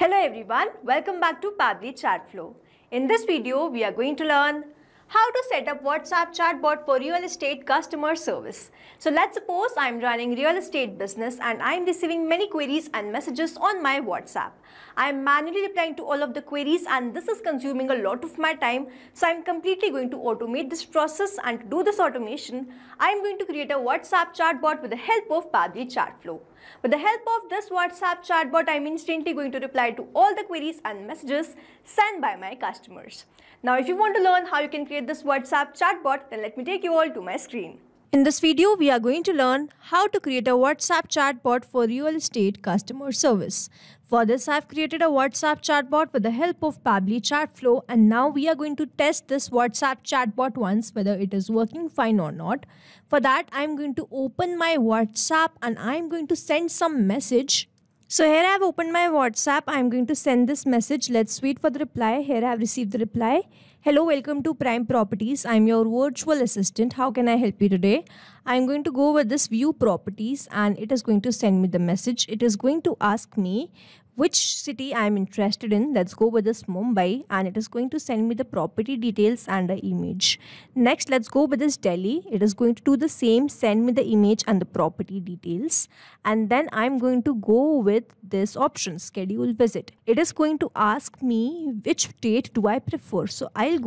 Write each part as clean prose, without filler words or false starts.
Hello everyone, welcome back to Pabbly Chatflow. In this video, we are going to learn how to set up WhatsApp chatbot for real estate customer service. So let's suppose I'm running real estate business and I'm receiving many queries and messages on my WhatsApp. I'm manually replying to all of the queries and this is consuming a lot of my time. So I'm completely going to automate this process, and to do this automation, I'm going to create a WhatsApp chatbot with the help of Pabbly Chatflow. With the help of this WhatsApp chatbot, I'm instantly going to reply to all the queries and messages sent by my customers. Now, if you want to learn how you can create this WhatsApp chatbot, then let me take you all to my screen. In this video, we are going to learn how to create a WhatsApp chatbot for real estate customer service. For this, I've created a WhatsApp chatbot with the help of Pabbly Chatflow, and now we are going to test this WhatsApp chatbot once whether it is working fine or not. For that, I'm going to open my WhatsApp and I'm going to send some message. So here I have opened my WhatsApp. I'm going to send this message. Let's wait for the reply. Here I have received the reply. Hello, welcome to Prime Properties. I'm your virtual assistant. How can I help you today? I'm going to go with this view properties and it is going to send me the message. It is going to ask me which city I'm interested in. Let's go with this Mumbai, and it is going to send me the property details and the image. Next, let's go with this Delhi. It is going to do the same, send me the image and the property details. And then I'm going to go with this option, schedule visit. It is going to ask me which date do I prefer. So I'm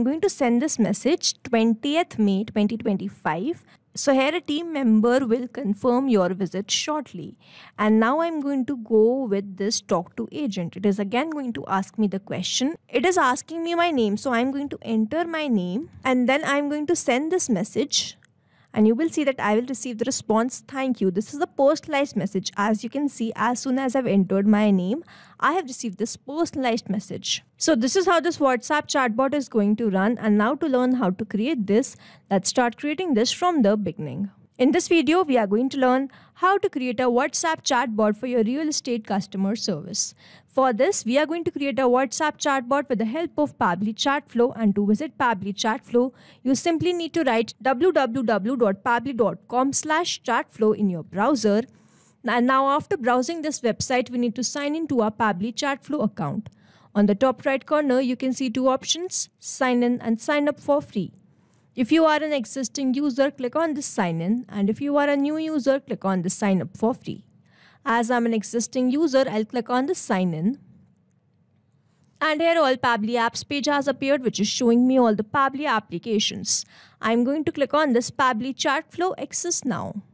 going to send this message 20th May 2025. So here a team member will confirm your visit shortly. And now I'm going to go with this talk to agent. It is again going to ask me the question. It is asking me my name. So I'm going to enter my name and then I'm going to send this message. And you will see that I will receive the response, thank you. This is a personalized message. As you can see, as soon as I've entered my name, I have received this personalized message. So this is how this WhatsApp chatbot is going to run. And now to learn how to create this, let's start creating this from the beginning. In this video, we are going to learn how to create a WhatsApp chatbot for your real estate customer service. For this, we are going to create a WhatsApp chatbot with the help of Pabbly Chatflow, and to visit Pabbly Chatflow, you simply need to write www.pabbly.com/chatflow in your browser. And now after browsing this website, we need to sign in to our Pabbly Chatflow account. On the top right corner, you can see two options, sign in and sign up for free. If you are an existing user, click on this sign in, and if you are a new user, click on this sign up for free. As I'm an existing user, I'll click on this sign in. And here all Pabbly apps page has appeared, which is showing me all the Pabbly applications. I'm going to click on this Pabbly Chatflow Access Now.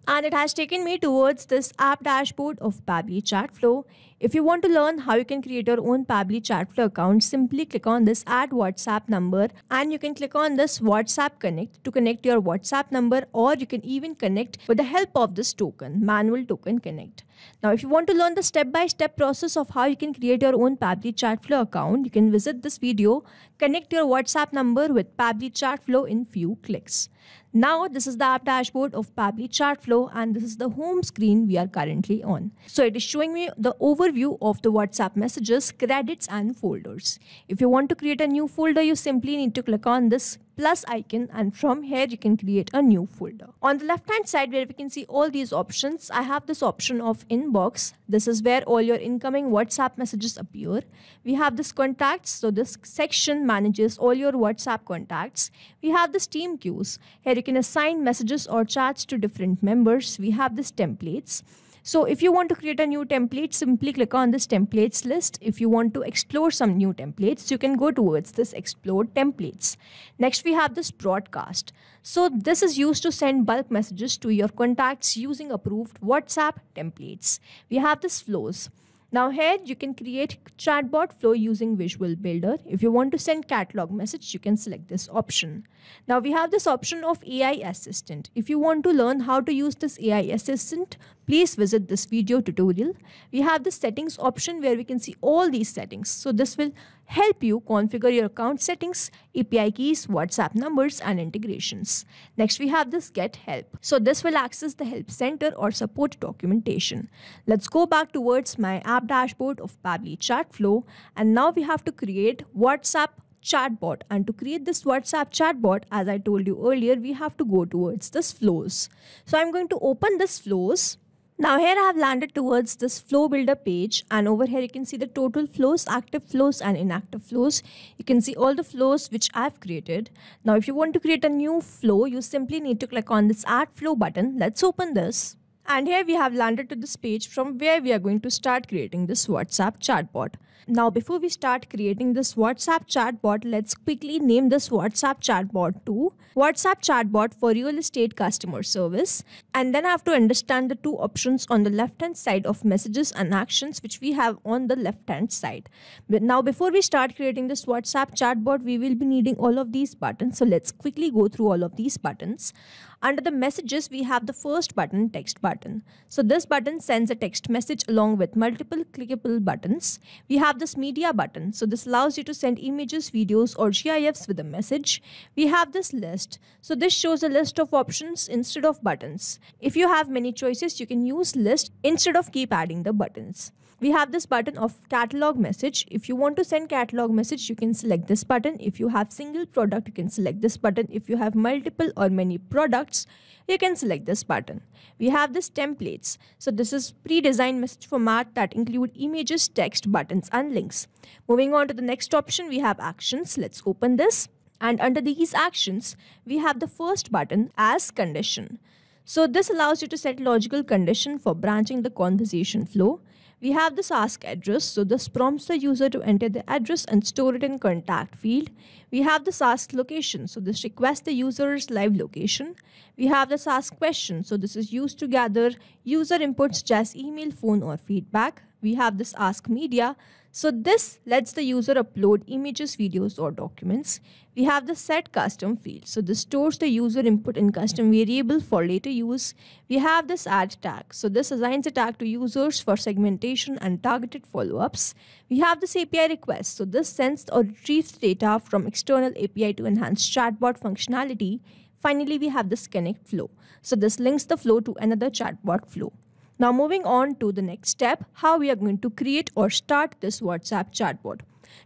And it has taken me towards this app dashboard of Pabbly Chatflow. If you want to learn how you can create your own Pabbly Chatflow account, simply click on this add WhatsApp number, and you can click on this WhatsApp connect to connect your WhatsApp number, or you can even connect with the help of this token, manual token connect. Now, if you want to learn the step-by-step process of how you can create your own Pabbly Chatflow account, you can visit this video, connect your WhatsApp number with Pabbly Chatflow in few clicks. Now, this is the app dashboard of Pabbly Chatflow, and this is the home screen we are currently on. So it is showing me the overview of the WhatsApp messages, credits and folders. If you want to create a new folder, you simply need to click on this plus icon, and from here you can create a new folder. On the left hand side where we can see all these options, I have this option of inbox. This is where all your incoming WhatsApp messages appear. We have this contacts, so this section manages all your WhatsApp contacts. We have this team queues. Here you can assign messages or chats to different members. We have this templates. So if you want to create a new template, simply click on this templates list. If you want to explore some new templates, you can go towards this explore templates. Next, we have this broadcast. So this is used to send bulk messages to your contacts using approved WhatsApp templates. We have this flows. Now here you can create chatbot flow using Visual Builder. If you want to send catalog message, you can select this option. Now we have this option of AI Assistant. If you want to learn how to use this AI Assistant, please visit this video tutorial. We have the settings option where we can see all these settings. So this will help you configure your account settings, API keys, WhatsApp numbers and integrations. Next, we have this get help. So this will access the help center or support documentation. Let's go back towards my app dashboard of Pabbly Chatflow, and now we have to create WhatsApp chatbot. And to create this WhatsApp chatbot, as I told you earlier, we have to go towards this flows. So I'm going to open this flows. Now here I have landed towards this flow builder page, and over here you can see the total flows, active flows and inactive flows. You can see all the flows which I have created. Now if you want to create a new flow, you simply need to click on this add flow button. Let's open this. And here we have landed to this page from where we are going to start creating this WhatsApp chatbot. Now before we start creating this WhatsApp chatbot, let's quickly name this WhatsApp chatbot to WhatsApp chatbot for real estate customer service. And then I have to understand the two options on the left hand side of messages and actions which we have on the left hand side. But now before we start creating this WhatsApp chatbot, we will be needing all of these buttons. So let's quickly go through all of these buttons. Under the messages, we have the first button, text button. So this button sends a text message along with multiple clickable buttons. We have this media button. So this allows you to send images, videos or GIFs with a message. We have this list. So this shows a list of options instead of buttons. If you have many choices, you can use list instead of keep adding the buttons. We have this button of catalog message. If you want to send catalog message, you can select this button. If you have single product, you can select this button. If you have multiple or many products, you can select this button. We have this templates. So this is pre-designed message format that include images, text, buttons and links. Moving on to the next option, we have actions. Let's open this. And under these actions, we have the first button as condition. So this allows you to set logical condition for branching the conversation flow. We have this ask address, so this prompts the user to enter the address and store it in contact field. We have this ask location, so this requests the user's live location. We have this ask question, so this is used to gather user inputs such as email, phone or feedback. We have this ask media, so this lets the user upload images, videos or documents. We have the set custom field, so this stores the user input in custom variable for later use. We have this add tag, so this assigns a tag to users for segmentation and targeted follow-ups. We have this API request, so this sends or retrieves data from external API to enhance chatbot functionality. Finally, we have this connect flow, so this links the flow to another chatbot flow. Now moving on to the next step, how we are going to create or start this WhatsApp chatbot.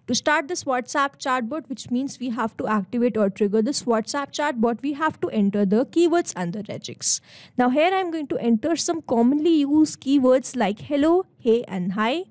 To start this WhatsApp chatbot, which means we have to activate or trigger this WhatsApp chatbot, we have to enter the keywords and the regex. Now here I'm going to enter some commonly used keywords like hello, hey and hi.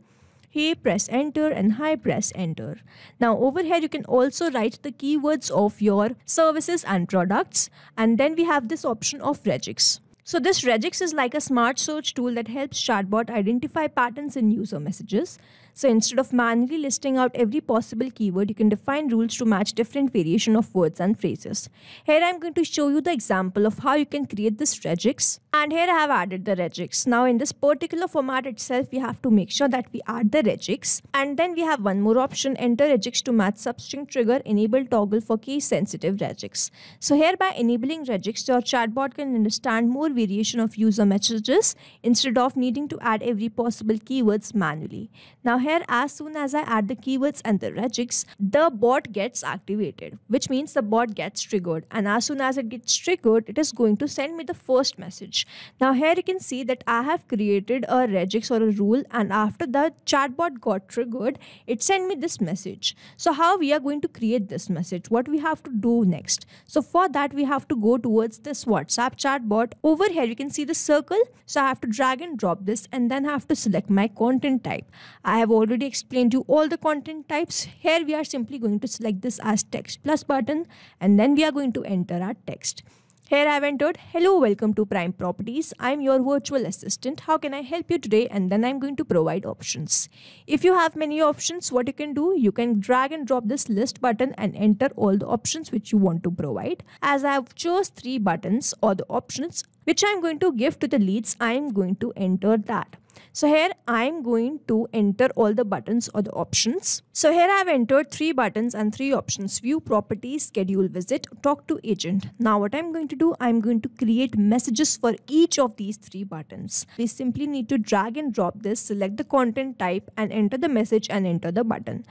Hey, press enter and hi, press enter. Now over here you can also write the keywords of your services and products, and then we have this option of regex. So this regex is like a smart search tool that helps chatbot identify patterns in user messages. So instead of manually listing out every possible keyword, you can define rules to match different variation of words and phrases. Here I'm going to show you the example of how you can create this regex. And here I have added the regex. Now in this particular format itself, we have to make sure that we add the regex. And then we have one more option, enter regex to match substring trigger, enable toggle for case sensitive regex. So here by enabling regex, your chatbot can understand more variation of user messages instead of needing to add every possible keywords manually. Now here, as soon as I add the keywords and the regex, the bot gets activated, which means the bot gets triggered. And as soon as it gets triggered, it is going to send me the first message. Now here you can see that I have created a regex or a rule, and after the chatbot got triggered, it sent me this message. So how we are going to create this message? What we have to do next? So for that, we have to go towards this WhatsApp chatbot. Over here, you can see the circle. So I have to drag and drop this, and then I have to select my content type. I have already explained you all the content types. Here we are simply going to select this as text plus button, and then we are going to enter our text. Here I have entered, hello, welcome to Prime Properties. I'm your virtual assistant. How can I help you today? And then I'm going to provide options. If you have many options, what you can do, you can drag and drop this list button and enter all the options which you want to provide. As I have chose 3 buttons or the options which I'm going to give to the leads, I'm going to enter that. So here I'm going to enter all the buttons or the options. So here I have entered 3 buttons and 3 options: view properties, schedule visit, talk to agent. Now what I'm going to do, I'm going to create messages for each of these 3 buttons. We simply need to drag and drop this, select the content type and enter the message and enter the button.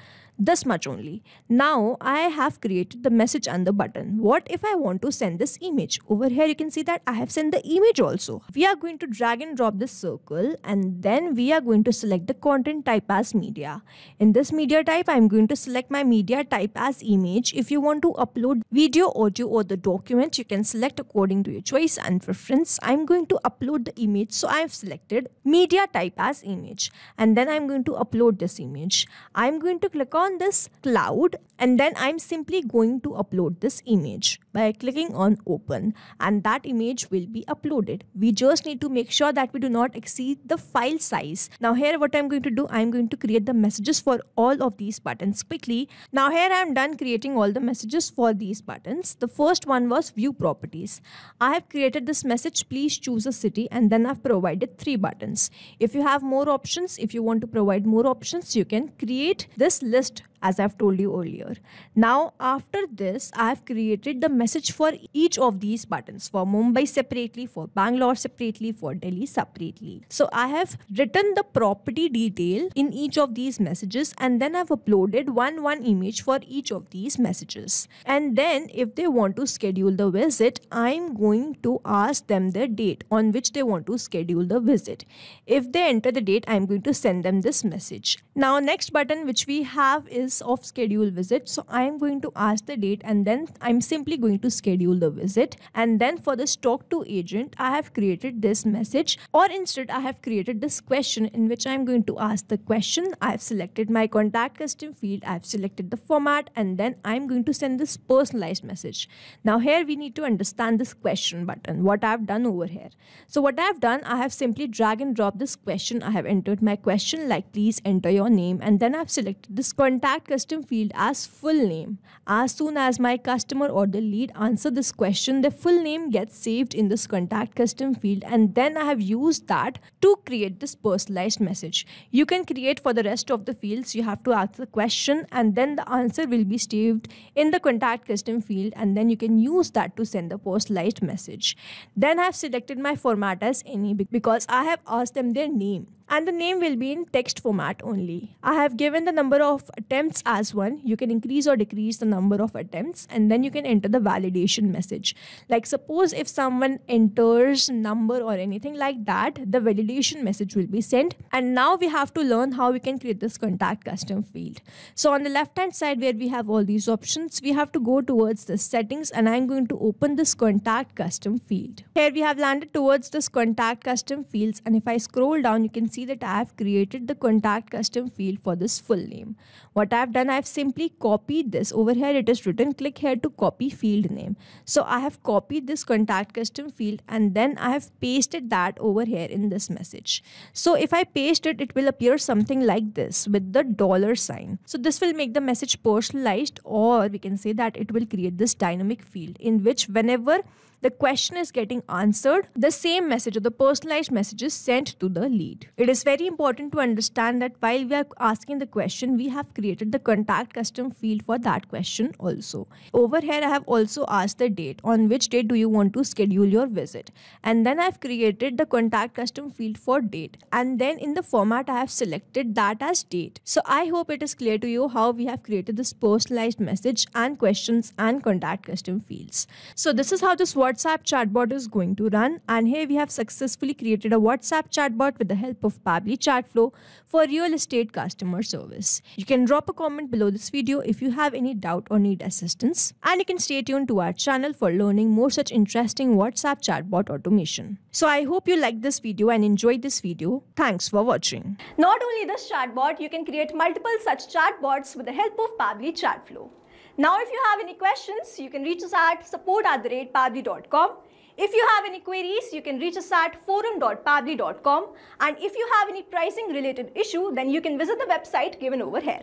This much only. Now I have created the message and the button. What if I want to send this image? Over here you can see that I have sent the image also. We are going to drag and drop this circle, and then we are going to select the content type as media. In this media type, I am going to select my media type as image. If you want to upload video, audio or the document, you can select according to your choice and preference. I am going to upload the image, so I have selected media type as image, and then I am going to upload this image. I am going to click on this cloud, and then I'm simply going to upload this image by clicking on open, and that image will be uploaded. We just need to make sure that we do not exceed the file size. Now here what I'm going to do, I'm going to create the messages for all of these buttons quickly. Now here I'm done creating all the messages for these buttons. The first one was view properties. I have created this message, please choose a city, and then I've provided 3 buttons. If you have more options, if you want to provide more options, you can create this list as I've told you earlier. Now after this, I have created the message for each of these buttons, for Mumbai separately, for Bangalore separately, for Delhi separately. So I have written the property detail in each of these messages, and then I've uploaded one image for each of these messages. And then if they want to schedule the visit, I'm going to ask them the date on which they want to schedule the visit. If they enter the date, I'm going to send them this message. Now next button which we have is of schedule visit. So I am going to ask the date, and then I'm simply going to schedule the visit. And then for this talk to agent, I have created this message, or instead I have created this question in which I'm going to ask the question. I have selected my contact custom field, I have selected the format, and then I'm going to send this personalized message. Now here we need to understand this question button, what I've done over here. So what I've done, I have simply drag and drop this question. I have entered my question like please enter your name, and then I've selected this contact custom field as full name. As soon as my customer or the lead answer this question, the full name gets saved in this contact custom field, and then I have used that to create this personalized message. You can create for the rest of the fields. You have to ask the question, and then the answer will be saved in the contact custom field, and then you can use that to send the personalized message. Then I have selected my format as any because I have asked them their name, and the name will be in text format only. I have given the number of attempts as 1. You can increase or decrease the number of attempts, and then you can enter the validation message. Like suppose if someone enters number or anything like that, the validation message will be sent. And now we have to learn how we can create this contact custom field. So on the left hand side where we have all these options, we have to go towards the settings, and I'm going to open this contact custom field. Here we have landed towards this contact custom fields, and if I scroll down, you can see that I have created the contact custom field for this full name. What I have done, I have simply copied this. Over here it is written click here to copy field name. So I have copied this contact custom field, and then I have pasted that over here in this message. So if I paste it, it will appear something like this with the $sign. So this will make the message personalized, or we can say that it will create this dynamic field in which whenever the question is getting answered, the same message or the personalized message is sent to the lead. It is very important to understand that while we are asking the question, we have created the contact custom field for that question also. Over here, I have also asked the date. On which date do you want to schedule your visit? And then I have created the contact custom field for date. And then in the format, I have selected that as date. So I hope it is clear to you how we have created this personalized message and questions and contact custom fields. So this is how this WhatsApp chatbot is going to run, and here we have successfully created a WhatsApp chatbot with the help of Pabbly Chatflow for real estate customer service. You can drop a comment below this video if you have any doubt or need assistance, and you can stay tuned to our channel for learning more such interesting WhatsApp chatbot automation. So I hope you liked this video and enjoyed this video. Thanks for watching. Not only this chatbot, you can create multiple such chatbots with the help of Pabbly Chatflow. Now, if you have any questions, you can reach us at support@pabbly.com. If you have any queries, you can reach us at forum.pabbly.com. And if you have any pricing related issue, then you can visit the website given over here.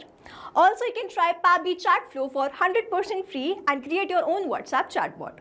Also, you can try Pabbly Chatflow for 100% free and create your own WhatsApp chatbot.